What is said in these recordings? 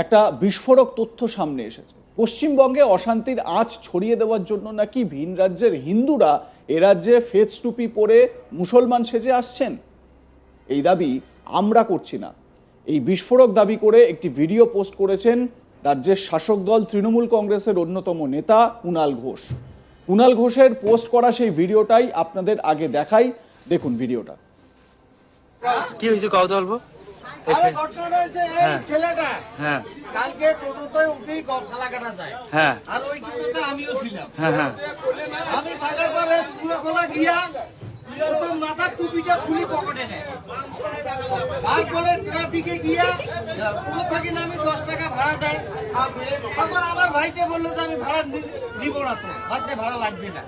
একটা বিস্ফোরক তথ্য সামনে এসেছে। পশ্চিমবঙ্গে অশান্তির আঁচ ছড়িয়ে দেওয়ার জন্য নাকি ভিন রাজ্যের হিন্দুরা এ রাজ্যে ফেস টুপি পরে মুসলমান সেজে আসছেন। এই দাবি আমরা করছি না। এই বিস্ফোরক দাবি করে একটি ভিডিও পোস্ট করেছেন রাজ্যের শাসক দল তৃণমূল কংগ্রেসের অন্যতম নেতা কুণাল ঘোষ। কুণাল ঘোষের পোস্ট করা সেই ভিডিওটাই আপনাদের আগে দেখাই, দেখুন ভিডিওটা। কি হয়েছে কত অল্প? ঘটনাটা হয়েছে এই ছেলেটা কালকে টোটোতে উঠেই গলা কাটা যায়। আর ওই টোটোতে আমিও ছিলাম। আমি থাকার পরে চুলো খোলা গিয়া মাথার টুপিটা খুলি পকেটে নেয়। তারপরে ট্রাফিকে গিয়া পুরো থাকি না আমি 10 টাকা ভাড়া দেয়। তখন আমার ভাইকে বললো যে আমি ভাড়া নিব না, তো ভাবতে ভাড়া লাগবে না।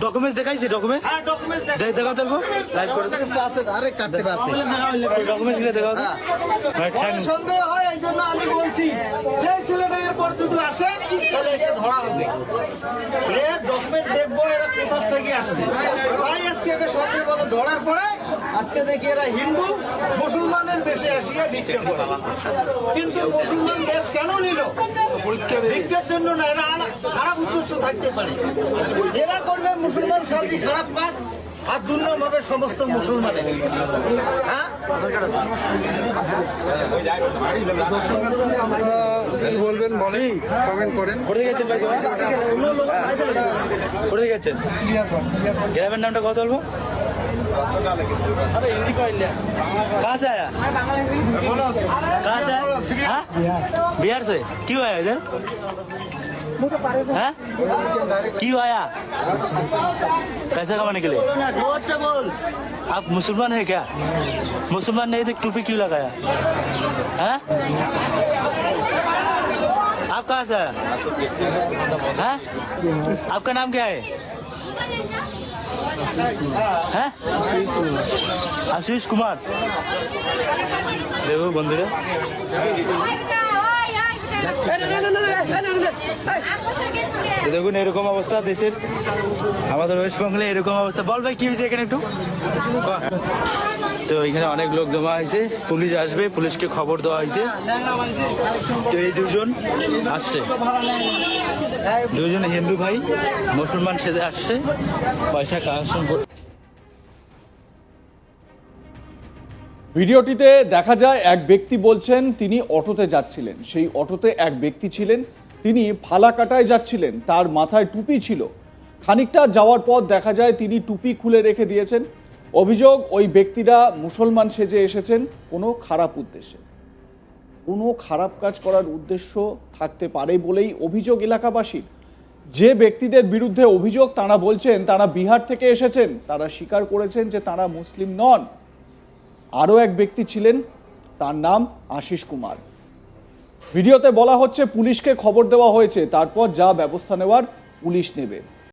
ডকুমেন্টস দেখাইছে? ডকুমেন্টস দেখাও তো, লাইভ করে আছে, আরে কাটতে আছে ডকুমেন্টস গুলো দেখাও তো। সন্দেহ হয়, এই জন্য আমি বলছি যে ছেলেটা এরপর যদি আসে তাহলে একে ধরা হবে। এর ডকুমেন্টস দেখবো এরা কোথা থেকে আসছে। তাই আজকে একে সন্দেহ বলে ধরার পরে আজকে দেখি এরা হিন্দু মুসলমানের বেশে আসিয়া ভিক্ষা করে। কিন্তু মুসলমান দেশ কেন নিল? ভিক্ষার জন্য না, এরা খারাপ উদ্দেশ্য থাকতে পারে। এরা করবে মুসলমান সাথে খারাপ কাজ আর দুর্নাম হবে সমস্ত মুসলমানের। কি বলবেন বলেন, কমেন্ট করেন। কোথায় গেছেন ভাই? কোথায় গেছেন? গ্রামের নামটা কত বলবো? अरे हिंदी को कहाँ से आया? कहाँ से आया? बिहार से। क्यों आया इधर? क्यों आया? पैसा कमाने के लिए? जोर से बोल। आप मुसलमान है क्या? मुसलमान नहीं थे टोपी क्यों लगाया? हैं? आप कहाँ से आया? हैं? आपका नाम क्या है? आशीष कुमार। देखो बंधुरा, দেখুন এরকম অবস্থা দেশের, আমাদের ওয়েস্ট বেঙ্গলে এরকম অবস্থা। বল ভাই কি হয়েছে এখানে একটু? তো এখানে অনেক লোক জমা হয়েছে, পুলিশ আসবে, পুলিশকে খবর দেওয়া হয়েছে। তো এই দুজন আসছে, দুজন হিন্দু ভাই মুসলমান সেজে আসছে পয়সা কালেকশন করে। ভিডিওটিতে দেখা যায় এক ব্যক্তি বলছেন তিনি অটোতে যাচ্ছিলেন। সেই অটোতে এক ব্যক্তি ছিলেন, তিনি ফালাকাটায় যাচ্ছিলেন, তার মাথায় টুপি ছিল। খানিকটা যাওয়ার পর দেখা যায় তিনি টুপি খুলে রেখে দিয়েছেন। অভিযোগ ওই ব্যক্তিরা মুসলমান সেজে এসেছেন কোনো খারাপ উদ্দেশ্যে, কোনো খারাপ কাজ করার উদ্দেশ্য থাকতে পারে বলেই অভিযোগ এলাকাবাসীর। যে ব্যক্তিদের বিরুদ্ধে অভিযোগ তারা বলছেন তারা বিহার থেকে এসেছেন, তারা স্বীকার করেছেন যে তারা মুসলিম নন। আরও এক ব্যক্তি ছিলেন, তার নাম আশিস কুমার। ভিডিওতে বলা হচ্ছে পুলিশকে খবর দেওয়া হয়েছে, তারপর যা ব্যবস্থা নেওয়ার পুলিশ নেবে।